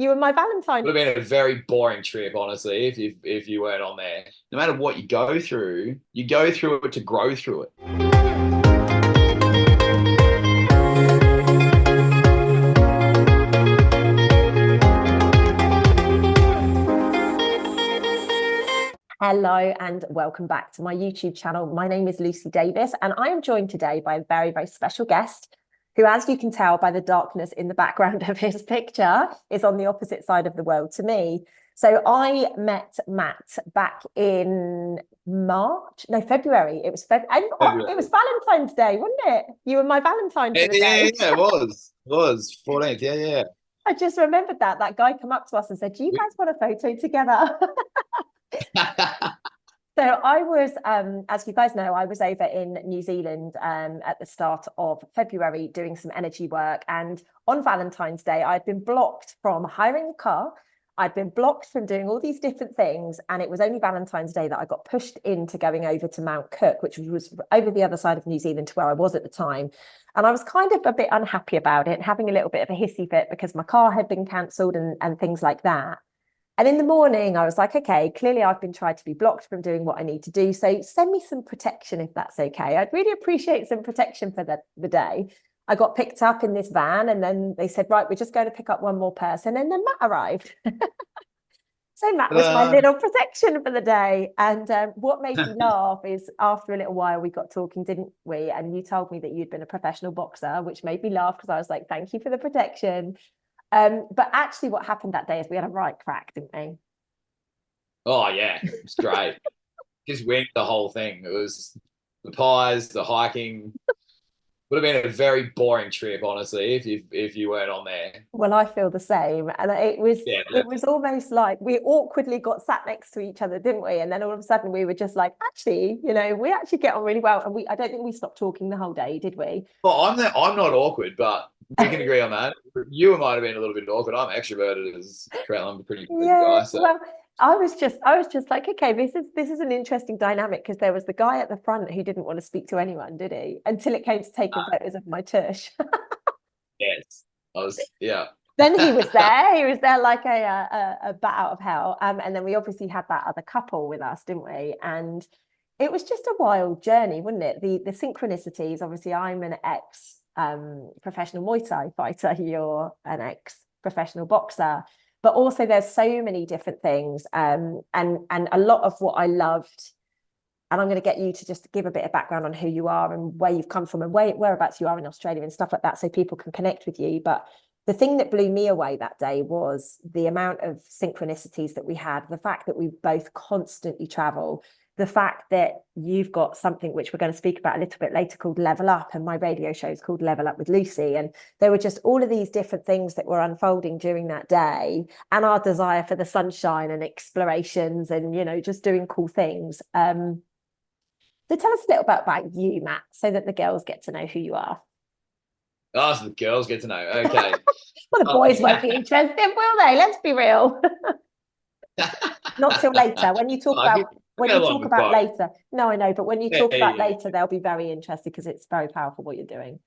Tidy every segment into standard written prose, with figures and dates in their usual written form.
You were my Valentine. Would have been a very boring trip, honestly, if you weren't on there. No matter what you go through it to grow through it. Hello and welcome back to my YouTube channel. My name is Lucy Davis and I am joined today by a very, very special guest who, as you can tell by the darkness in the background of his picture, is on the opposite side of the world to me. So I met Matt back in February. It was it February. was Valentine's Day, wasn't it? You were my Valentine for Yeah, the yeah, day. yeah, it was. It was 14th. Yeah, yeah. I just remembered that guy come up to us and said, "Do you guys want a photo together?" So I was, as you guys know, I was over in New Zealand at the start of February doing some energy work. And on Valentine's Day, I'd been blocked from hiring a car. I'd been blocked from doing all these different things. And it was only Valentine's Day that I got pushed into going over to Mount Cook, which was over the other side of New Zealand to where I was at the time. And I was kind of a bit unhappy about it, having a little bit of a hissy fit because my car had been cancelled and things like that. And in the morning, I was like, okay, clearly I've been trying to be blocked from doing what I need to do. So send me some protection if that's okay. I'd really appreciate some protection for the day. I got picked up in this van and then they said, right, we're just going to pick up one more person. And then Matt arrived. So Matt was my Uh, little protection for the day. And what made me laugh is after a little while we got talking, didn't we? And you told me that you'd been a professional boxer, which made me laugh because I was like, thank you for the protection. But actually what happened that day is we had a right crack, didn't we? oh yeah, it's great. Just went the whole thing. It was the pies, the hiking. Would have been a very boring trip, honestly, if you weren't on there. Well, I feel the same. And it was Yeah, it was almost like we awkwardly got sat next to each other, didn't we? And then all of a sudden we were just like, actually, we actually get on really well. And I don't think we stopped talking the whole day, did we? well, I'm not awkward, but we can agree on that. You might have been a little bit awkward. I'm extroverted as crap. I'm a pretty good Yeah, guy, so well, I was just like, okay, this is an interesting dynamic because there was the guy at the front who didn't want to speak to anyone, did he? Until it came to taking photos of my tush. yes, I was yeah. Then he was there. He was there like a bat out of hell. And then we obviously had that other couple with us, didn't we? And it was just a wild journey, wasn't it? The synchronicities. Obviously, I'm an ex professional Muay Thai fighter. You're an ex professional boxer. But also, there's so many different things, and a lot of what I loved. And I'm going to get you to just give a bit of background on who you are and where you've come from and whereabouts you are in Australia and stuff like that, so people can connect with you. But the thing that blew me away that day was the amount of synchronicities that we had, the fact that we both constantly travel, the fact that you've got something which we're going to speak about a little bit later called Level Up, and my radio show is called Level Up with Lucy. And there were just all of these different things that were unfolding during that day, and our desire for the sunshine and explorations and, just doing cool things. So tell us a little bit about you, Matt, so that the girls get to know who you are. Oh, so the girls get to know. Okay. Well, the Oh, boys won't be interested, will they? Let's be real. Not till later. When you talk I about can when get you along talk with about both. later, no, I know, but when you Yeah, talk yeah, about yeah. later, they'll be very interested because it's very powerful what you're doing.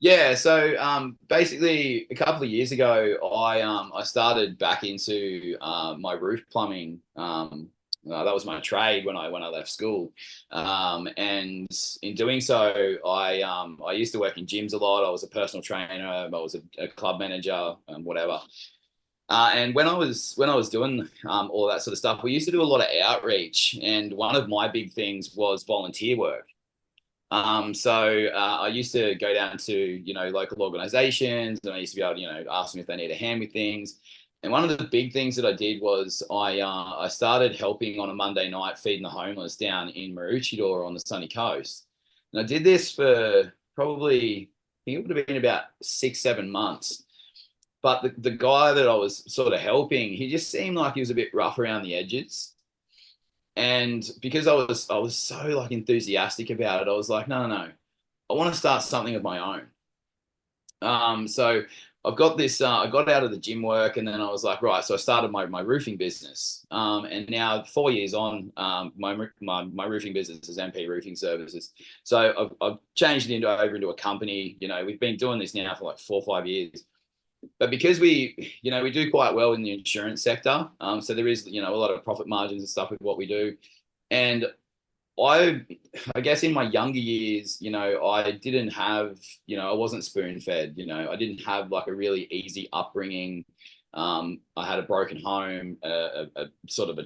Yeah, so basically a couple of years ago, I started back into my roof plumbing. That was my trade when I left school, and in doing so, I used to work in gyms a lot. I was a personal trainer. I was a club manager, whatever. And when I was doing all that sort of stuff, we used to do a lot of outreach, and one of my big things was volunteer work. So I used to go down to, local organizations, and I used to be able to, ask them if they need a hand with things. And one of the big things that I did was I started helping on a Monday night feeding the homeless down in Maroochydore on the sunny coast. And I did this for probably, I think it would have been about 6, 7 months. But the guy that I was sort of helping, he just seemed like he was a bit rough around the edges. And because I was so like enthusiastic about it, I was like, no, no, no, I want to start something of my own. So I've got this. I got out of the gym work, and then I was like, right. So I started my roofing business, and now 4 years on, my roofing business is MP Roofing Services. So I've changed it over into a company. We've been doing this now for like 4 or 5 years, But because we do quite well in the insurance sector, so there is, a lot of profit margins and stuff with what we do. And I, I guess in my younger years, I didn't have, I wasn't spoon fed, I didn't have like a really easy upbringing. I had a broken home, sort of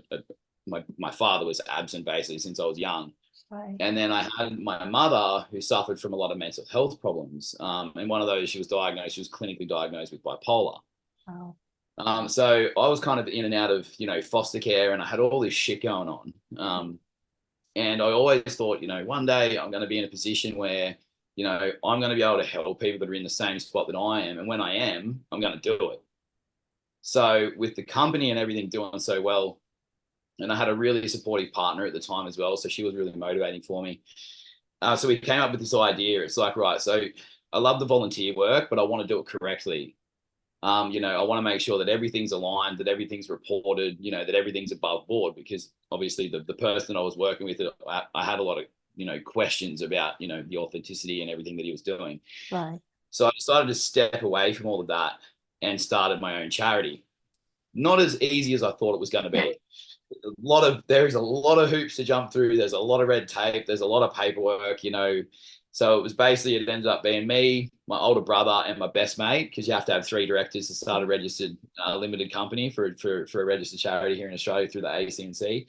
my father was absent basically since I was young. Right. And then I had my mother who suffered from a lot of mental health problems. And one of those, she was clinically diagnosed with bipolar. Wow. So I was kind of in and out of, foster care, and I had all this shit going on. And I always thought, one day I'm going to be in a position where, I'm going to be able to help people that are in the same spot that I am. And when I am, I'm going to do it. So with the company and everything doing so well, and I had a really supportive partner at the time as well, so she was really motivating for me. So we came up with this idea. It's like, right, so I love the volunteer work, but I want to do it correctly. I want to make sure that everything's aligned, that everything's reported, that everything's above board, because obviously the person I was working with, I had a lot of, questions about, the authenticity and everything that he was doing. Right. So I decided to step away from all of that and started my own charity. Not as easy as I thought it was going to be. There is a lot of hoops to jump through. There's a lot of red tape. There's a lot of paperwork, So it ended up being me, my older brother, and my best mate, because you have to have 3 directors to start a registered limited company for a registered charity here in Australia through the ACNC.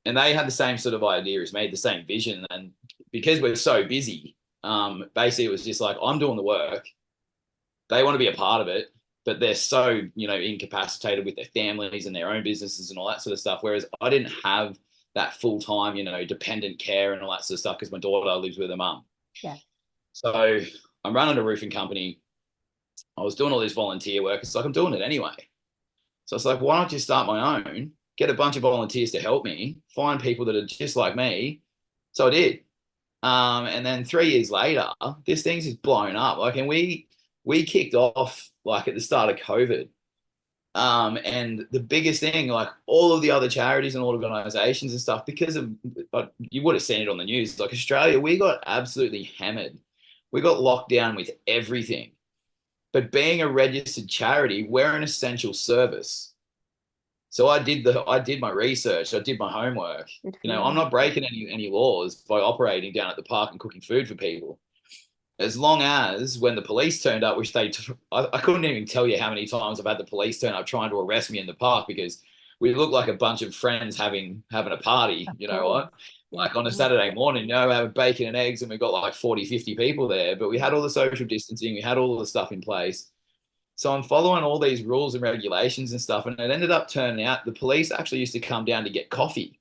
And they had the same sort of idea as me, the same vision. And because we're so busy, basically it was just like, I'm doing the work. They want to be a part of it, but they're so, incapacitated with their families and their own businesses and all that sort of stuff. Whereas I didn't have that full-time, dependent care and all that sort of stuff because my daughter lives with her mum. Yeah. So I'm running a roofing company. I was doing all this volunteer work. It's like, I'm doing it anyway. So it's like, why not just start my own, get a bunch of volunteers to help me, find people that are just like me. So I did. And then 3 years later, this thing's just blown up. Like, and we kicked off like at the start of COVID. And the biggest thing, like all of the other charities and organizations and stuff, because of, you would have seen it on the news, like Australia, we got absolutely hammered. We got locked down with everything. But being a registered charity, we're an essential service. So I did my research, I did my homework. I'm not breaking any laws by operating down at the park and cooking food for people. As long as when the police turned up, which I couldn't even tell you how many times I've had the police turn up trying to arrest me in the park because we looked like a bunch of friends having a party, what? Like on a Saturday morning, having bacon and eggs, and we got like 40, 50 people there, but we had all the social distancing, we had all the stuff in place. So I'm following all these rules and regulations and stuff, and it ended up turning out the police actually used to come down to get coffee.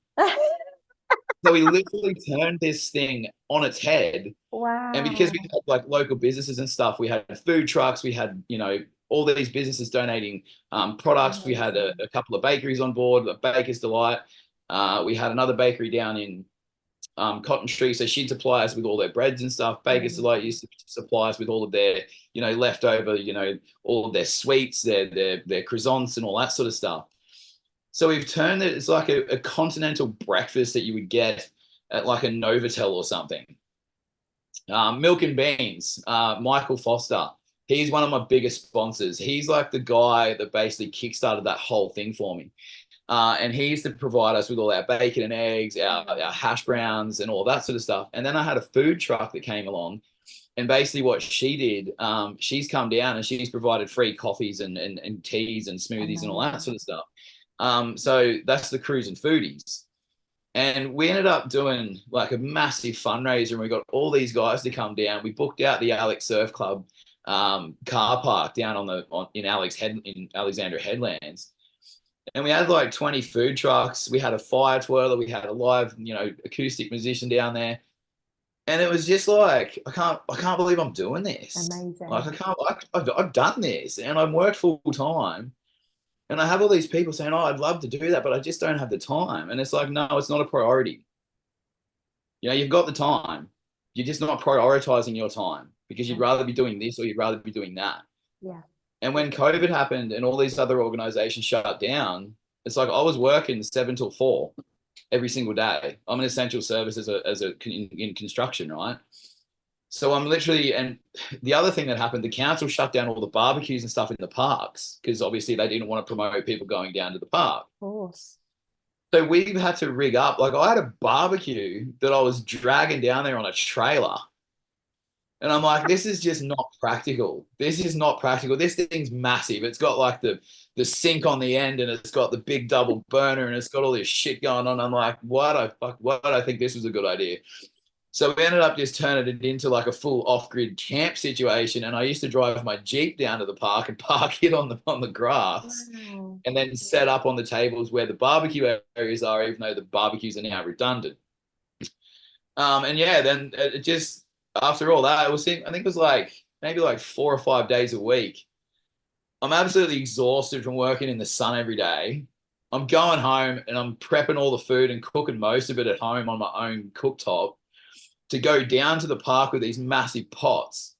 So we literally turned this thing on its head. Wow. And because we had like local businesses and stuff, we had food trucks, we had, all these businesses donating products. We had a couple of bakeries on board, Baker's Delight. We had another bakery down in Cotton Street. So she'd supply us with all their breads and stuff. Baker's Delight used to supply us with all of their, leftover, all of their sweets, their croissants and all that sort of stuff. So we've turned it, it's like a continental breakfast that you would get at like a Novotel or something. Milk and Beans, Michael Foster. He's one of my biggest sponsors. He's like the guy that basically kickstarted that whole thing for me. And he used to provide us with all our bacon and eggs, our hash browns and all that sort of stuff. And then I had a food truck that came along. And basically what she did, she's come down and she's provided free coffees and teas and smoothies and all that sort of stuff. So that's the Cruise and Foodies. And we ended up doing like a massive fundraiser, and we got all these guys to come down. We booked out the Alex Surf Club car park down in Alexandria Headlands, and we had like 20 food trucks. We had a fire twirler. We had a live, acoustic musician down there, and it was just like I can't believe I'm doing this. Amazing. Like I've done this, and I've worked full time. And I have all these people saying, "Oh, I'd love to do that, but I just don't have the time." And it's like, no, it's not a priority. You've got the time. You're just not prioritizing your time because you'd rather be doing this or you'd rather be doing that. Yeah. And when COVID happened and all these other organizations shut down, it's like I was working 7 till 4 every single day. I'm an essential service in construction, right? So I'm literally, and the other thing that happened, the council shut down all the barbecues and stuff in the parks because obviously they didn't want to promote people going down to the park. Of course. So we've had to rig up. Like I had a barbecue that I was dragging down there on a trailer. And I'm like, this is just not practical. This is not practical. This thing's massive. It's got like the sink on the end and it's got the big double burner and it's got all this shit going on. I'm like, why did I think this was a good idea? So we ended up just turning it into like a full off-grid camp situation. And I used to drive my Jeep down to the park and park it on the grass Wow. and then set up on the tables where the barbecue areas are, even though the barbecues are now redundant. And yeah, then it just after all that, I think it was like maybe like 4 or 5 days a week. I'm absolutely exhausted from working in the sun every day. I'm going home and I'm prepping all the food and cooking most of it at home on my own cooktop to go down to the park with these massive pots.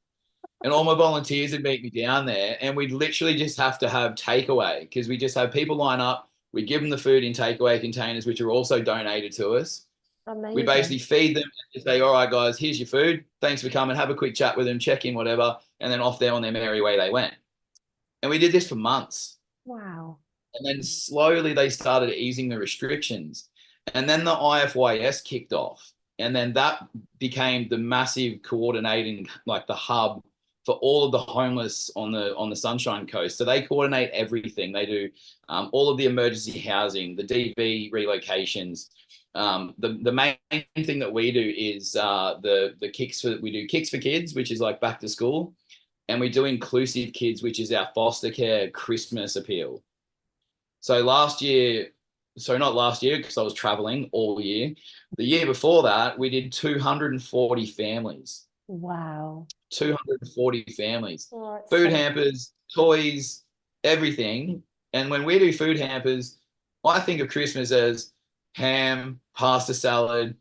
And all my volunteers would meet me down there, and we'd literally just have to have takeaway because we just have people line up. We give them the food in takeaway containers, which are also donated to us. We Amazing. basically feed them and say, all right, guys, here's your food. Thanks for coming. Have a quick chat with them, check in, whatever. And then off there on their merry way they went. And we did this for months. Wow. And then slowly they started easing the restrictions. And then the IFYS kicked off. And then that became the massive coordinating, like the hub for all of the homeless on the Sunshine Coast. So they coordinate everything. They do all of the emergency housing, the DV relocations. The main thing that we do is the kicks for we do kicks for kids, which is like back to school, and we do inclusive kids, which is our foster care Christmas appeal. So last year, so not last year because I was traveling all year. The year before that, we did 240 families. Wow. 240 families, Oh, it's food so hampers, toys, everything. And when we do food hampers, I think of Christmas as ham, pasta salad,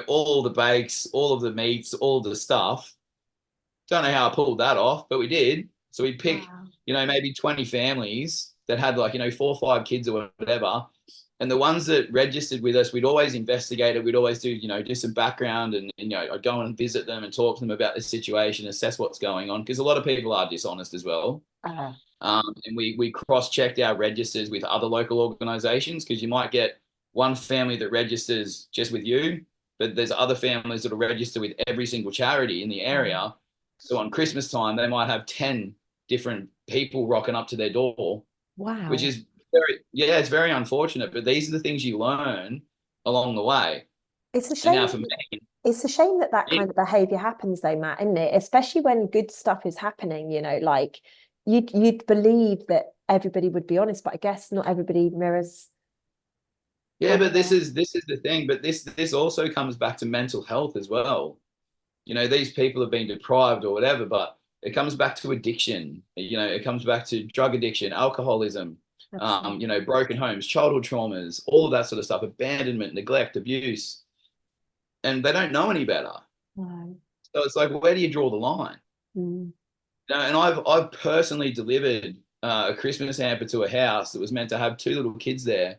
all the bakes, all of the meats, all the stuff. Don't know how I pulled that off, but we did. So we pick, wow. maybe 20 families that had like, 4 or 5 kids or whatever. And the ones that registered with us, we'd always investigate it. We'd always do some background and I'd go and visit them and talk to them about the situation, assess what's going on. Because a lot of people are dishonest as well. Uh, And we cross-checked our registers with other local organizations because you might get one family that registers just with you, but there's other families that will register with every single charity in the um, area. So on Christmas time, they might have 10 different people rocking up to their door, which wow. is yeah, it's very unfortunate, but these are the things you learn along the way. It's a And now shame. for me, It's a shame that that kind of behavior happens though, Matt, isn't it? Especially when good stuff is happening, like you'd believe that everybody would be honest, but I guess not everybody mirrors yeah, like but this the is this is the thing, but this also comes back to mental health as well. These people have been deprived or whatever, but it comes back to addiction. It comes back to drug addiction, alcoholism, absolutely. broken homes, childhood traumas, all of that sort of stuff, abandonment, neglect, abuse, and they don't know any better. No. So it's like, where do you draw the line? Mm. And I've personally delivered a Christmas hamper to a house that was meant to have 2 little kids there,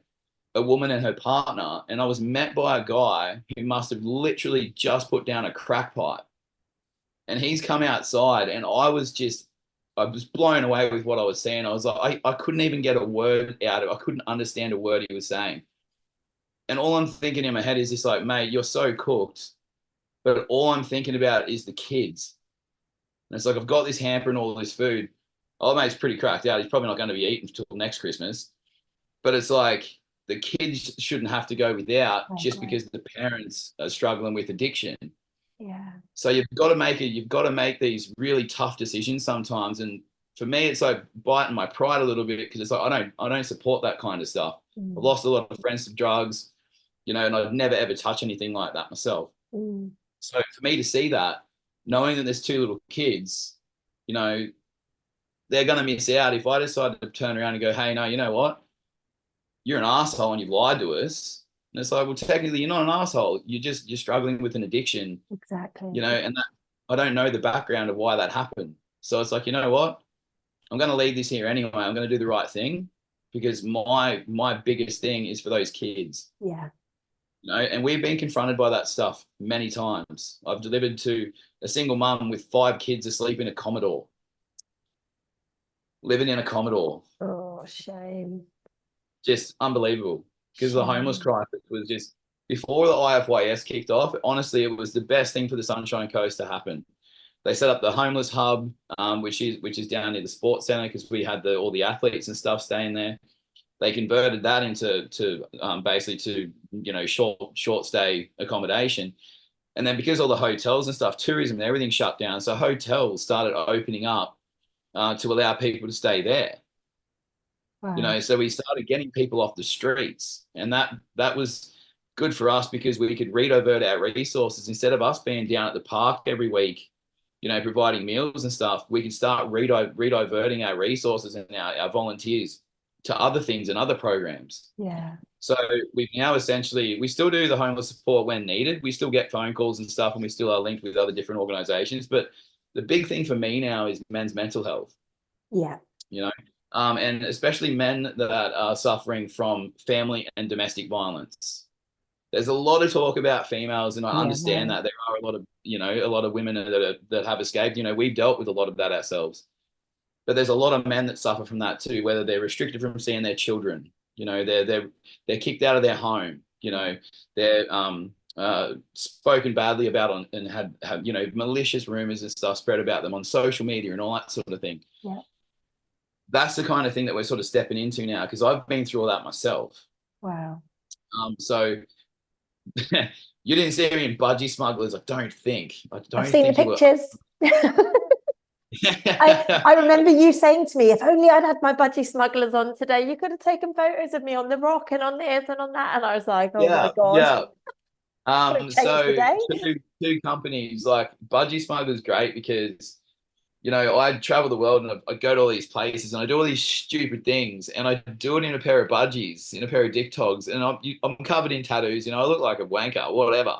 a woman and her partner, and I was met by a guy who must have literally just put down a crack pipe, and he's come outside, and I was blown away with what I was seeing. I was like, I couldn't even get a word out of it. I couldn't understand a word he was saying. And all I'm thinking in my head is just like, mate, you're so cooked, but all I'm thinking about is the kids. And it's like, I've got this hamper and all this food. Oh, mate's pretty cracked out. He's probably not going to be eating until next Christmas. But it's like the kids shouldn't have to go without I just agree. because the parents are struggling with addiction. Yeah. So you've got to make these really tough decisions sometimes. And for me, it's like biting my pride a little bit because it's like I don't support that kind of stuff. I've Mm. lost a lot of friends to drugs, and I'd never ever touch anything like that myself. Mm. So for me to see that, knowing that there's 2 little kids, you know, they're going to miss out if I decide to turn around and go, hey, no, you know what? You're an asshole and you've lied to us. And it's like, well, technically, you're not an asshole. You're struggling with an addiction, Exactly. and that I don't know the background of why that happened. So it's like, you know what? I'm going to leave this here anyway. I'm going to do the right thing because my biggest thing is for those kids. Yeah. You know, and we've been confronted by that stuff many times. I've delivered to a single mum with 5 kids asleep in a Commodore, living in a Commodore. Oh, shame. Just unbelievable. Because the homeless Shame. crisis was just before the IFYS kicked off. Honestly, it was the best thing for the Sunshine Coast to happen. They set up the homeless hub, which is down near the sports center because we had all the athletes and stuff staying there. They converted that into basically to short stay accommodation. And then because all the hotels and stuff, tourism and everything shut down, so hotels started opening up to allow people to stay there. Wow. So we started getting people off the streets, and that was good for us because we could redivert our resources instead of us being down at the park every week, providing meals and stuff. We could start rediverting our resources and our volunteers to other things and other programs. Yeah. So we now essentially we still do the homeless support when needed. We still get phone calls and stuff, and we still are linked with other different organizations. But the big thing for me now is men's mental health. Yeah. You know, and especially men that are suffering from family and domestic violence. There's a lot of talk about females, and I Yeah. understand No. that there are a lot of women that have escaped. We've dealt with a lot of that ourselves, but there's a lot of men that suffer from that too, whether they're restricted from seeing their children. They're kicked out of their home. They're spoken badly about on and have malicious rumors and stuff spread about them on social media and all that sort of thing. Yeah. That's the kind of thing that we're sort of stepping into now because I've been through all that myself. Wow. So you didn't see me in budgie smugglers. I don't think. I I've don't seen the think you were. pictures. I remember you saying to me, if only I'd had my budgie smugglers on today, you could have taken photos of me on the rock and on this and on that. And I was like, oh my Yeah, God, yeah. would have changed the So day. two companies like budgie smugglers great because I travel the world and I go to all these places and I do all these stupid things and I do it in a pair of budgies, in a pair of dick togs, and I'm covered in tattoos. I look like a wanker, whatever.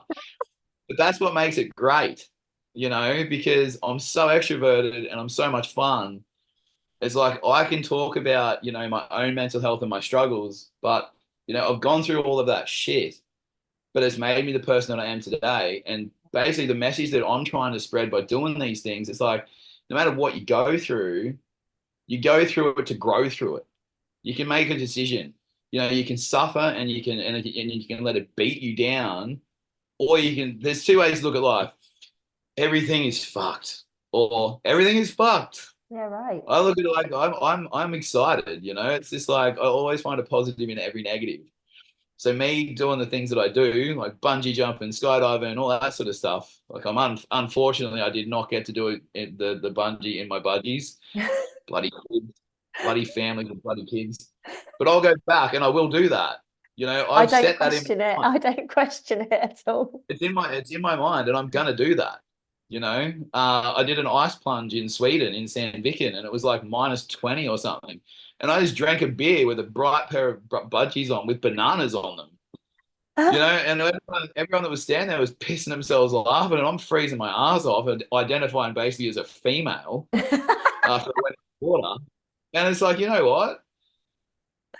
But that's what makes it great, because I'm so extroverted and I'm so much fun. It's like I can talk about, my own mental health and my struggles, but, I've gone through all of that shit, but it's made me the person that I am today. And basically, the message that I'm trying to spread by doing these things, it's like no matter what you go through it to grow through it. You can make a decision. You can suffer and you can let it beat you down, or you can. There's two ways to look at life. Everything is fucked, or everything is fucked. Yeah, right. I look at it like I'm excited. It's just like I always find a positive in every negative. So me doing the things that I do, like bungee jumping, skydiving, and all that sort of stuff. Like unfortunately, I did not get to do it in the bungee in my budgies. Bloody kids, bloody families and bloody kids. But I'll go back and I will do that. I I've don't set that in question it. my mind. I don't question it at all. It's in my mind, and I'm gonna do that. I did an ice plunge in Sweden in Sandviken, and it was like -20 or something. And I just drank a beer with a bright pair of budgies on with bananas on them. And everyone that was standing there was pissing themselves laughing, and I'm freezing my ass off and identifying basically as a female after I went in the water. And it's like, you know what?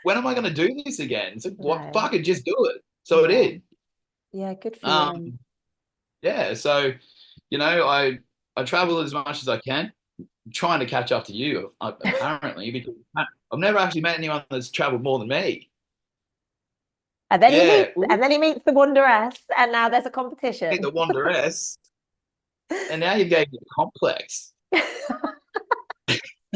When am I going to do this again? It's like, what? No. Fuck it, just do it. So it Yeah. did. Yeah, good for you. Um, yeah. So, I travel as much as I can, trying to catch up to you, apparently, because I've never actually met anyone that's traveled more than me. And then he Yeah. meets, Ooh, and then he meets the Wanderess, and now there's a the competition. Wanderess. And now you gave me a complex.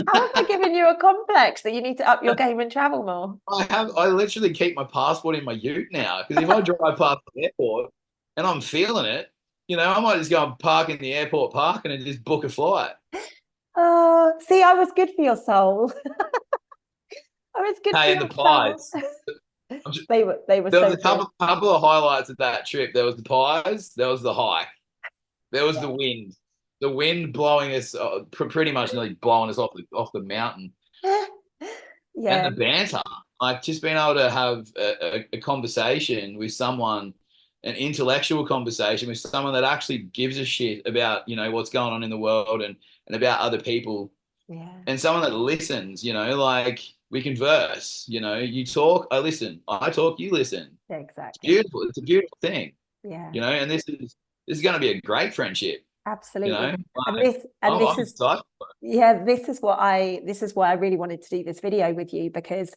How have I given you a complex that you need to up your game and travel more? I literally keep my passport in my ute now because if I drive past the airport and I'm feeling it, I might just go and park in the airport parking and just book a flight. Oh, see, I was good for your soul. I was good for Hey, and the your soul. pies. They were There was so a good. couple of highlights of that trip. There was the pies, there was the hike, there was the Yeah. wind. The wind blowing us, pretty much nearly blowing us off the mountain, and Yeah. the banter. Like just being able to have a conversation with someone, an intellectual conversation with someone that actually gives a shit about what's going on in the world and about other people, Yeah. and someone that listens. Like We converse, you know, you talk, I listen, I talk, you listen. It's Exactly. beautiful. It's a beautiful thing, Yeah, you know, and this is going to be a great friendship, you know. absolutely. And Like, this and this I'm is excited. yeah, this is why I really wanted to do this video with you, because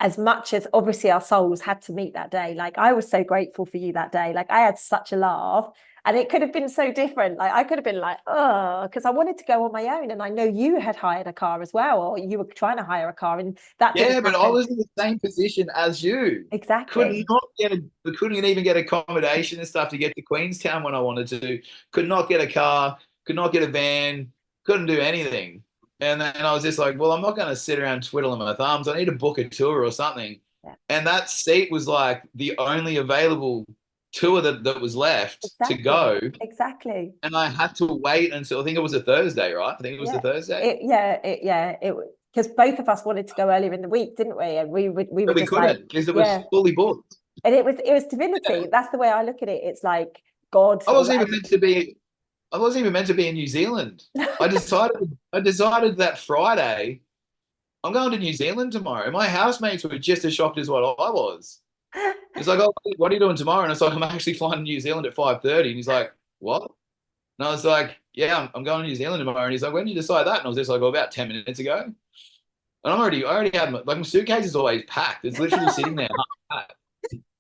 as much as obviously our souls had to meet that day, like I was so grateful for you that day. Like I had such a laugh, and it could have been so different. Like I could have been like, oh, because I wanted to go on my own, and I know you had hired a car as well, or you were trying to hire a car, and that didn't Yeah, but I happen. was in the same position as you. Could Exactly. not get couldn't even get accommodation and stuff to get to Queenstown when I wanted to. Could not get a car, could not get a van, couldn't do anything. And then I was just like, well, I'm not going to sit around twiddling my thumbs. I need to book a tour or something. Yeah. And that seat was like the only available tour that was left to Exactly. go. Exactly. And I had to wait until I think it was a Thursday, right? I think it was a Yeah. Thursday. It because both of us wanted to go earlier in the week, didn't we? And we were But we just like, couldn't because it was yeah. fully booked. And it was divinity. That's the way I look at it. It's like God I or wasn't even whatever. meant to be. I wasn't even meant to be in New Zealand. I decided that Friday I'm going to New Zealand tomorrow. My housemates were just as shocked as what I was. He's like, "Oh, what are you doing tomorrow?" And it's like, "I'm actually flying to New Zealand at 5:30." And he's like, "What?" And I was like, "Yeah, I'm going to New Zealand tomorrow." And he's like, "When did you decide that?" And I was just like, "Well, about 10 minutes ago." And I already had my suitcase is always packed. It's literally sitting there half packed.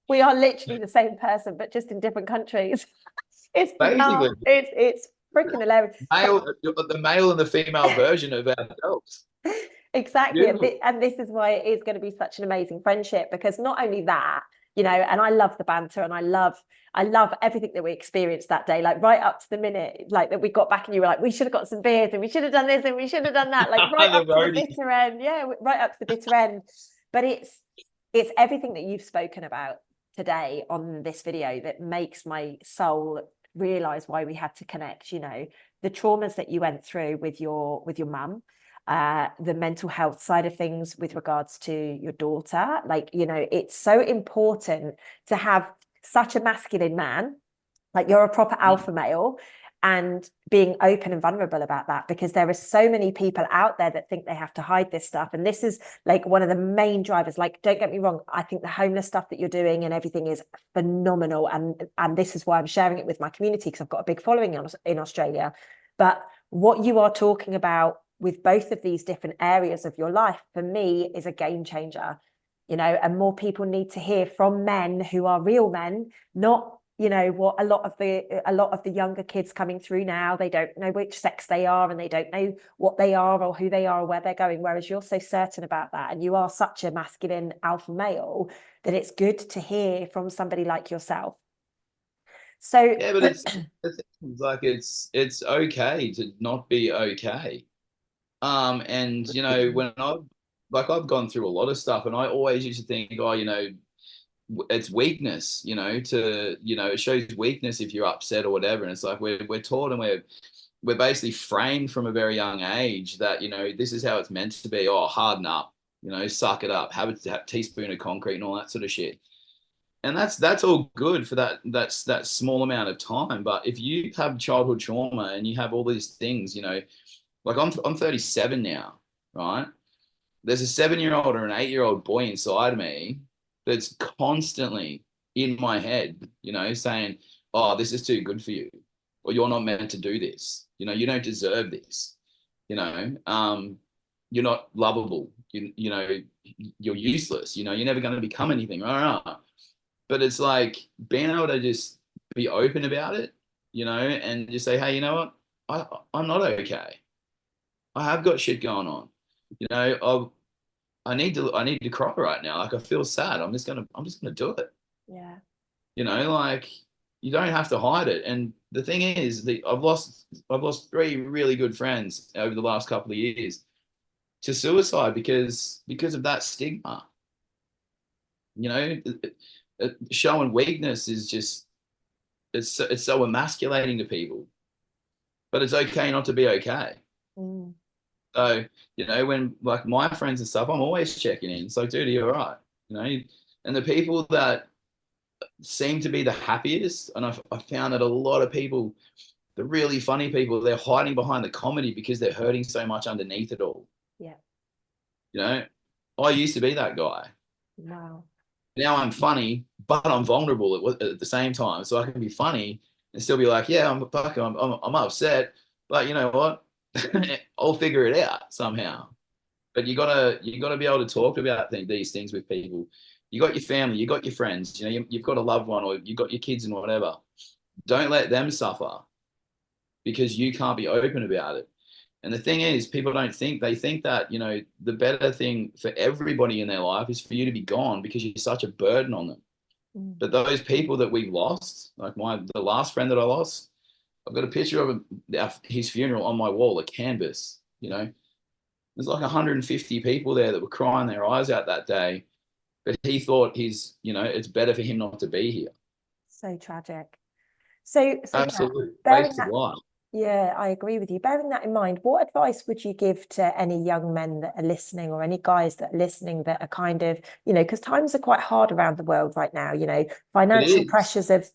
We are literally the same person, but just in different countries. It's Basically, bizarre. It's freaking hilarious. the male and the female version of ourselves. Exactly. And, Beautiful. and this is why it is going to be such an amazing friendship, because not only that, and I love the banter, and I love everything that we experienced that day, like right up to the minute, like that we got back and you were like, we should have got some beers and we should have done this and we should have done that, like right The up to the roadie. bitter end. Yeah, right up to the bitter end. But it's everything that you've spoken about today on this video that makes my soul realize why we had to connect. The traumas that you went through with your mum, the mental health side of things with regards to your daughter. Like, it's so important to have such a masculine man, like you're a proper alpha male, and being open and vulnerable about that, because there are so many people out there that think they have to hide this stuff. And this is like one of the main drivers. Like, don't get me wrong, I think the homeless stuff that you're doing and everything is phenomenal. And this is why I'm sharing it with my community, because I've got a big following in Australia. But what you are talking about with both of these different areas of your life, for me, is a game changer. And more people need to hear from men who are real men, not what a lot of the younger kids coming through now, they don't know which sex they are, and they don't know what they are or who they are or where they're going, whereas you're so certain about that, and you are such a masculine alpha male, that it's good to hear from somebody like yourself. So Yeah, but it's like it's okay to not be okay. And when I've gone through a lot of stuff, and I always used to think, oh, it's weakness, it shows weakness if you're upset or whatever. And it's like we're taught, and we're basically framed from a very young age that, this is how it's meant to be. Oh, harden up, suck it up, have a teaspoon of concrete and all that sort of shit. And that's all good for that small amount of time. But if you have childhood trauma and you have all these things, like I'm 37 now, right? There's a 7-year-old or an 8-year-old boy inside me that's constantly in my head, saying, "Oh, this is too good for you," or "You're not meant to do this." You don't deserve this. You're not lovable. You're useless. You're never going to become anything. Right? But it's like being able to just be open about it, and just say, "Hey, you know what? I'm not okay. I have got shit going on. I need to cry right now. Like I feel sad. I'm just gonna do it. yeah, Like you don't have to hide it. And the thing is, I've lost 3 really good friends over the last couple of years to suicide because of that stigma. Showing weakness is just it's so emasculating to people. But it's okay not to be okay. mm, So, when like my friends and stuff, I'm always checking in. It's like, dude, are you all right? And the people that seem to be the happiest, and I found that a lot of people, the really funny people, they're hiding behind the comedy because they're hurting so much underneath it all. yeah, You know, I used to be that guy. Wow. Now I'm funny, but I'm vulnerable at the same time. So I can be funny and still be like, yeah, I'm upset, but you know what? I'll figure it out somehow. But you gotta be able to talk about these things with people. You got your family, you got your friends, you've got a loved one, or you got your kids and whatever. Don't let them suffer because you can't be open about it. And the thing is, people don't think, they think that, the better thing for everybody in their life is for you to be gone because you're such a burden on them. Mm. But those people that we've lost, like the last friend that I lost, I've got a picture of his funeral on my wall, a canvas. There's like 150 people there that were crying their eyes out that day, but he thought it's better for him not to be here. So tragic. So Matt, Absolutely. bearing Waste of that, life. yeah, I agree with you. Bearing that in mind, what advice would you give to any young men that are listening, or any guys that are listening that are kind of, because times are quite hard around the world right now, It financial is. pressures of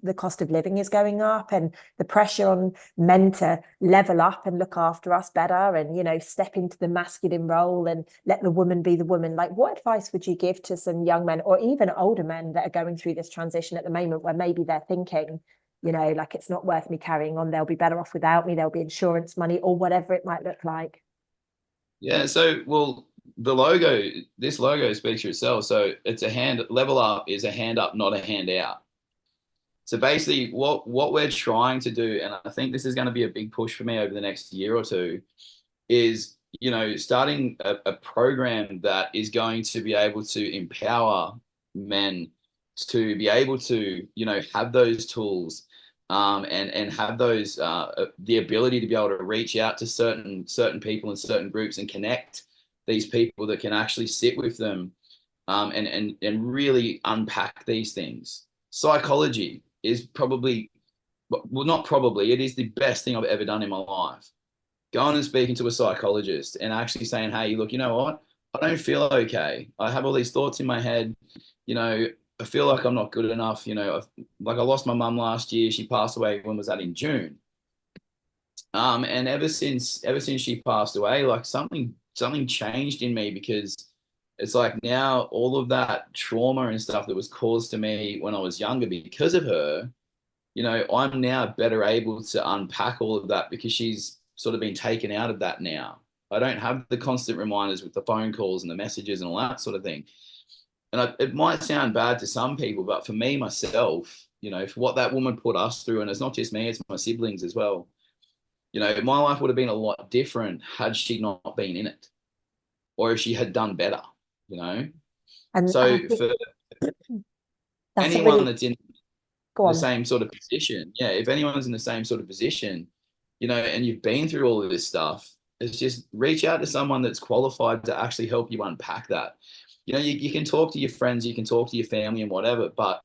the cost of living is going up, and the pressure on men to level up and look after us better, and, step into the masculine role and let the woman be the woman. Like, what advice would you give to some young men or even older men that are going through this transition at the moment, where maybe they're thinking, like, it's not worth me carrying on. They'll be better off without me. There'll be insurance money or whatever it might look like. Yeah. So, well, this logo speaks for itself. So it's a hand level up is a hand up, not a hand out. So basically, what we're trying to do, and I think this is going to be a big push for me over the next year or two, is starting a program that is going to be able to empower men to be able to have those tools, and have those the ability to be able to reach out to certain people and certain groups and connect these people that can actually sit with them, and really unpack these things. Psychology is probably, well, not probably, it is the best thing I've ever done in my life. Going and speaking to a psychologist and actually saying, hey, look, you know what? I don't feel okay. I have all these thoughts in my head. You know, I feel like I'm not good enough. Like I lost my mum last year. She passed away. When was that? In June. And ever since she passed away, like something changed in me, because it's like now all of that trauma and stuff that was caused to me when I was younger because of her, I'm now better able to unpack all of that because she's sort of been taken out of that now. I don't have the constant reminders with the phone calls and the messages and all that sort of thing. And it might sound bad to some people, but for me, myself, for what that woman put us through, and it's not just me, it's my siblings as well. My life would have been a lot different had she not been in it, or if she had done better, you know? And I So think for that's a anyone really, that's in go the on. same sort of position. Yeah, if anyone's in the same sort of position, and you've been through all of this stuff, it's just reach out to someone that's qualified to actually help you unpack that. You can talk to your friends, you can talk to your family and whatever, but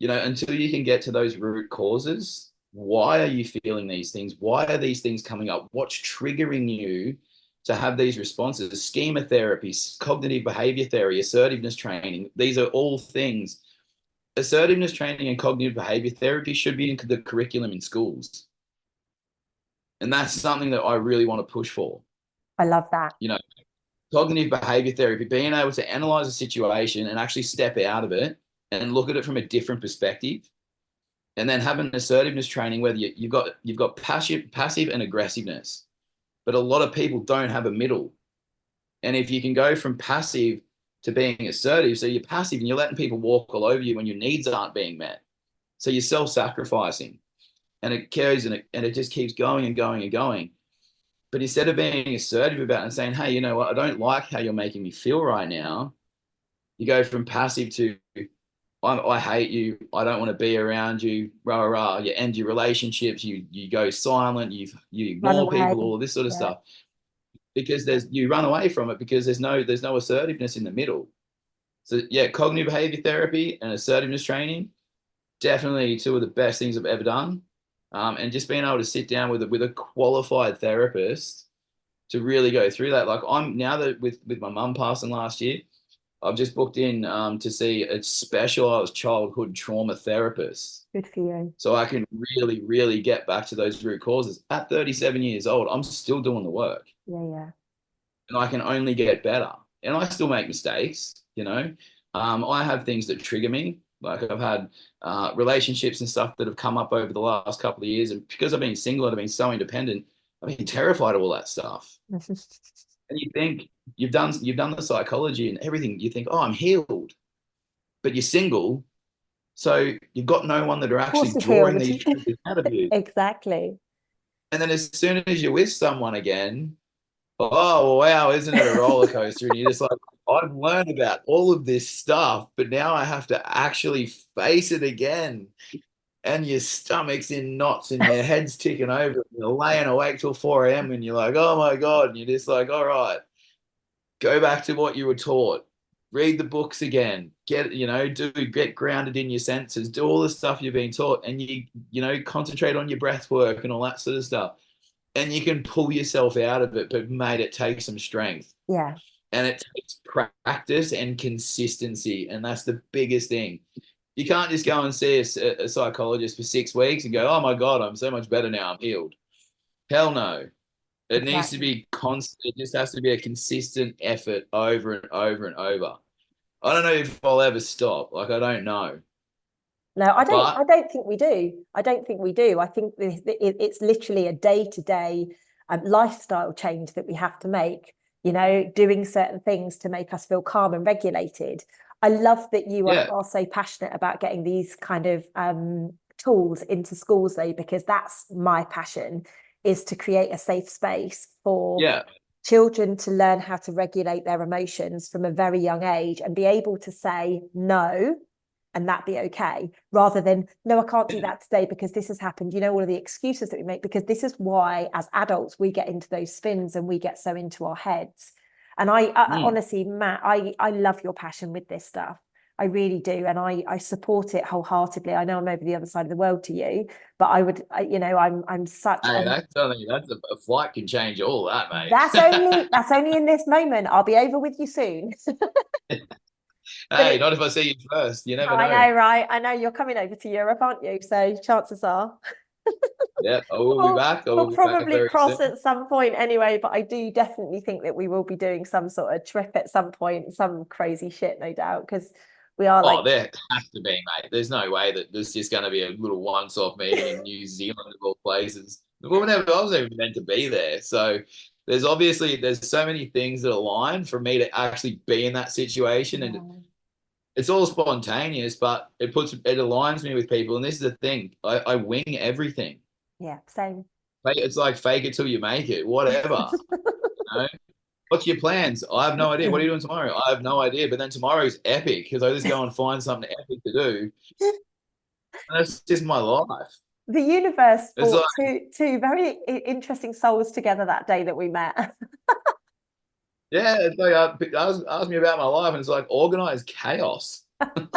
until you can get to those root causes, why are you feeling these things? Why are these things coming up? What's triggering you to have these responses? Schema therapy, cognitive behavior theory, assertiveness training, these are all things. Assertiveness training and cognitive behavior therapy should be in the curriculum in schools. And that's something that I really want to push for. I love that. You know, Cognitive behavior therapy, being able to analyze a situation and actually step out of it and look at it from a different perspective. And then having assertiveness training, whether you've got passive and aggressiveness. But a lot of people don't have a middle. And if you can go from passive to being assertive, so you're passive and you're letting people walk all over you when your needs aren't being met. So you're self-sacrificing, and it carries and it just keeps going and going and going. But instead of being assertive about it and saying, hey, you know what, I don't like how you're making me feel right now, you go from passive to, I hate you, I don't want to be around you, rah, rah, rah. You end your relationships, you go silent, you Run ignore away. people, all this sort of Yeah. stuff. Because you run away from it because there's no assertiveness in the middle. So yeah, cognitive behavior therapy and assertiveness training, definitely two of the best things I've ever done. And just being able to sit down with a qualified therapist to really go through that. Like I'm now that with my mum passing last year, I've just booked in to see a specialized childhood trauma therapist. Good for you. So I can really, really get back to those root causes. At 37 years old, I'm still doing the work Yeah, yeah. and I can only get better. and I still make mistakes, you know. I have things that trigger me. Like I've had relationships and stuff that have come up over the last couple of years, and because I've been single and I've been so independent, I've been terrified of all that stuff. And you think you've done the psychology and everything. You think, oh, I'm healed, but you're single, so you've got no one that are Of course actually you feel drawing that these you triggers out of you. exactly. And then as soon as you're with someone again, oh wow, isn't it a roller coaster? And you're just like, I've learned about all of this stuff, but now I have to actually face it again. And your stomach's in knots and your head's ticking over. And you're laying awake till 4 a.m. and you're like, oh my God. And you're just like, all right, go back to what you were taught. Read the books again. Get grounded in your senses. Do all the stuff you've been taught, and concentrate on your breath work and all that sort of stuff. And you can pull yourself out of it, but mate, it takes some strength. Yeah. And it takes practice and consistency. And that's the biggest thing. You can't just go and see a psychologist for 6 weeks and go, oh my God, I'm so much better now. I'm healed. Hell no. It needs to Exactly. be constant. It just has to be a consistent effort over and over and over. I don't know if I'll ever stop. Like, I don't know. No, I don't. I But don't think we do. I don't think we do. I think it's literally a day-to-day lifestyle change that we have to make. You know, doing certain things to make us feel calm and regulated. I love that you yeah, are so passionate about getting these kind of tools into schools, though, because that's my passion, is to create a safe space for yeah, children to learn how to regulate their emotions from a very young age and be able to say no and that be okay, rather than no, I can't do that today because this has happened. You know, all of the excuses that we make, because this is why as adults we get into those spins and we get so into our heads. And I mm. honestly, Matt, I love your passion with this stuff. I really do, and I support it wholeheartedly. I know I'm over the other side of the world to you, but I'm such Hey, a that's a flight can change all that, that's mate. only in this moment. I'll be over with you soon. But Hey, not if I see you first. You never I know. know, right? I know you're coming over to Europe, aren't you? So chances are Yeah, I will be back. I we'll will be back probably very cross soon. at some point anyway. But I do definitely think that we will be doing some sort of trip at some point, some crazy shit, no doubt, because we are like, Oh, there has to be, mate. There's no way that there's just going to be a little once-off meeting in New Zealand of all places. I was never meant to be there. So there's so many things that align for me to actually be in that situation, and yeah, it's all spontaneous, but it aligns me with people. And this is the thing, I wing everything. yeah, same. It's like fake it till you make it, whatever. You know? What's your plans? I have no idea. What are you doing tomorrow? I have no idea. But then tomorrow's epic because I just go and find something epic to do. And that's just my life. The universe It's like, brought two very interesting souls together that day that we met. yeah, it's like ask me about my life, and it's like organized chaos. Well,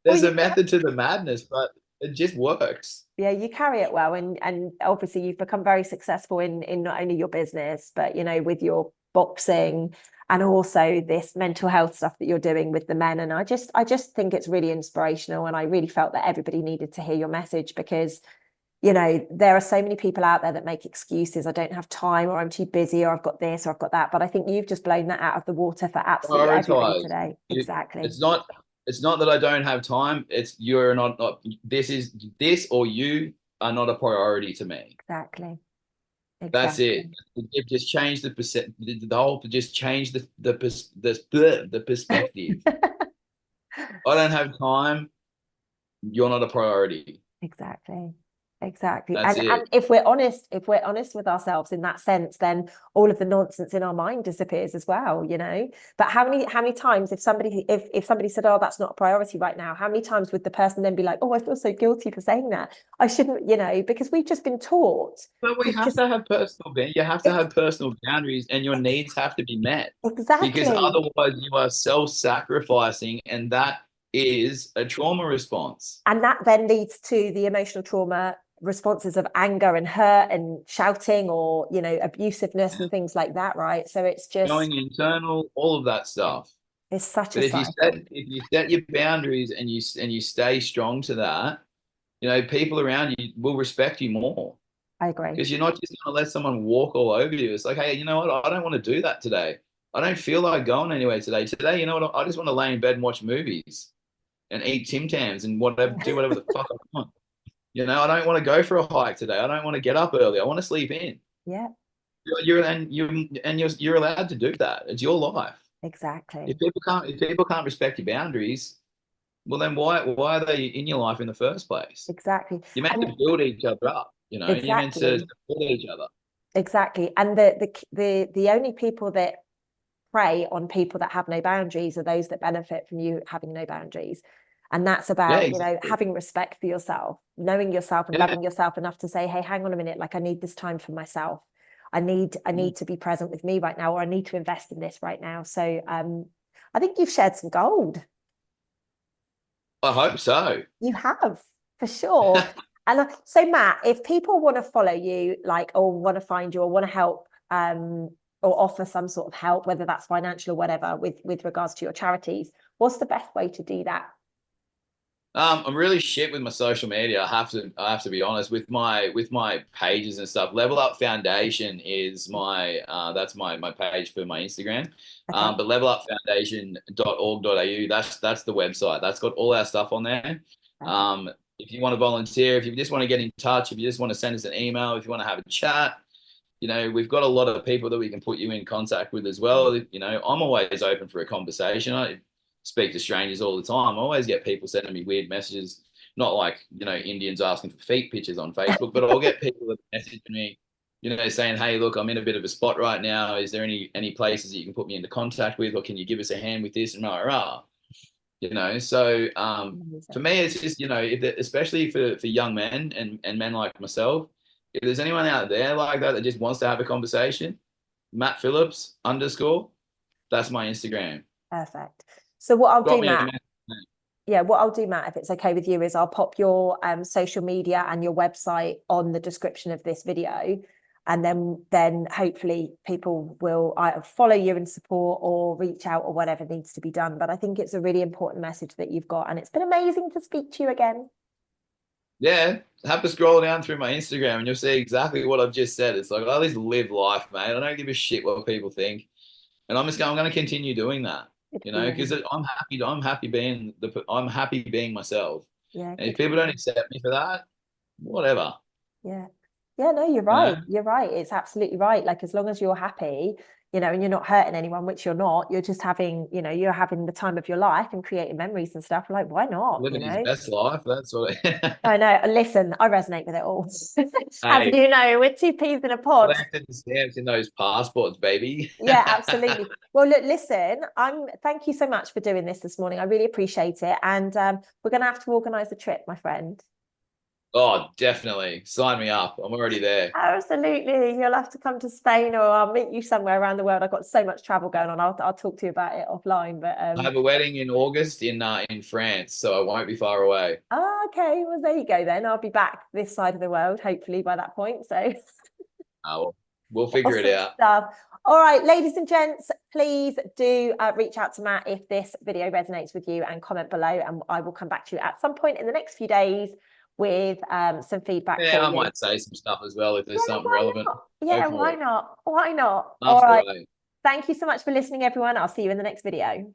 There's you a method to the madness, but it just works. yeah, you carry it well, and obviously you've become very successful in not only your business, but with your boxing and also this mental health stuff that you're doing with the men. And I just think it's really inspirational, and I really felt that everybody needed to hear your message, because there are so many people out there that make excuses. I don't have time, or I'm too busy, or I've got this, or I've got that. But I think you've just blown that out of the water for absolutely everybody Prioritize. today. Exactly. It's not. It's not that I don't have time. It's you're not. This or you are not a priority to me. Exactly. That's it. Exactly. It just changed the whole. Just change the perspective. I don't have time. You're not a priority. Exactly. Exactly. That's And it. if we're honest with ourselves in that sense, then all of the nonsense in our mind disappears as well. But how many times, if somebody said, oh, that's not a priority right now, how many times would the person then be like, oh, I feel so guilty for saying that. I shouldn't, because we've just been taught But we to have just to have you have to have personal boundaries, and your needs have to be met, because exactly. otherwise you are self-sacrificing, and that is a trauma response. And that then leads to the emotional trauma responses of anger and hurt and shouting, or abusiveness and things like that, right? So it's just Going internal, all of that stuff. it's such a But cycle. if you set your boundaries and you stay strong to that, people around you will respect you more, I agree. because you're not just going to let someone walk all over you. It's like, hey, you know what? I don't want to do that today. I don't feel like going anywhere today. Today, you know what? I just want to lay in bed and watch movies and eat Tim Tams and whatever, do whatever the fuck I want. You know, I don't want to go for a hike today. I don't want to get up early. I want to sleep in. Yeah, You're allowed to do that. It's your life. exactly. If people can't respect your boundaries, well then why are they in your life in the first place? Exactly. You're meant And to build each other up, you know, you're meant to exactly, support each other. exactly. And the only people that prey on people that have no boundaries are those that benefit from you having no boundaries. And that's Yeah, about, exactly. having respect for yourself, knowing yourself and Yeah. loving yourself enough to say, hey, hang on a minute, like I need this time for myself. I need to be present with me right now, or I need to invest in this right now. So I think you've shared some gold. I hope so. You have, for sure. And so, Matt, if people want to follow you, like, or want to find you, or want to help, or offer some sort of help, whether that's financial or whatever, with regards to your charities, what's the best way to do that? I'm really shit with my social media. I have to be honest with my pages and stuff. Level Up Foundation is my that's my page for my Instagram. Okay. But levelupfoundation.org.au, that's the website. That's got all our stuff on there. Perfect. Um, if you want to volunteer, if you just want to get in touch, if you just want to send us an email, if you want to have a chat, you know, we've got a lot of people that we can put you in contact with as well. You know, I'm always open for a conversation. I speak to strangers all the time. I always get people sending me weird messages, not like, you know, Indians asking for feet pictures on Facebook, but I'll get people that message me, you know, saying, hey, look, I'm in a bit of a spot right now. Is there any places that you can put me into contact with, or can you give us a hand with this and rah, rah? You know, so for Amazing. me, it's just, you know, especially for young men and men like myself, if there's anyone out there like that that just wants to have a conversation, Matt Phillips _ that's my Instagram. Perfect. So what I'll Drop do, me a Matt, message. yeah, what I'll do, Matt, if it's okay with you, is I'll pop your social media and your website on the description of this video. And then hopefully people will either follow you and support, or reach out, or whatever needs to be done. But I think it's a really important message that you've got. And it's been amazing to speak to you again. Yeah, have to scroll down through my Instagram and you'll see exactly what I've just said. It's like I just live life, mate. I don't give a shit what people think, and I'm going to continue doing that. Good You for know, because you. I'm happy being myself. Yeah, And if good for people don't you. accept me for that, whatever. Yeah. Yeah, no, you're You know, right. You're right. It's absolutely right. Like, as long as you're happy, and you're not hurting anyone, which you're not, you're just having, you're having the time of your life and creating memories and stuff. Like, why not? living his best life. That's what. I know. Listen, I resonate with it all. As Hey, you know, we're two peas in a pod. planted the stamps in those passports, baby. Yeah, absolutely. Well, look, listen, thank you so much for doing this morning. I really appreciate it. And we're going to have to organize a trip, my friend. Oh, definitely. Sign me up. I'm already there. Absolutely. You'll have to come to Spain, or I'll meet you somewhere around the world. I've got so much travel going on. I'll talk to you about it offline. But I have a wedding in August in France, so I won't be far away. oh, okay. Well, there you go then. I'll be back this side of the world, hopefully by that point. So We'll figure it awesome out. stuff. All right, ladies and gents, please do reach out to Matt if this video resonates with you, and comment below, and I will come back to you at some point in the next few days with some feedback Yeah, for I you. might say some stuff as well if Yeah, there's something why relevant. not? Go Yeah, for why it. not? Why not? All After right. way. Thank you so much for listening, everyone. I'll see you in the next video.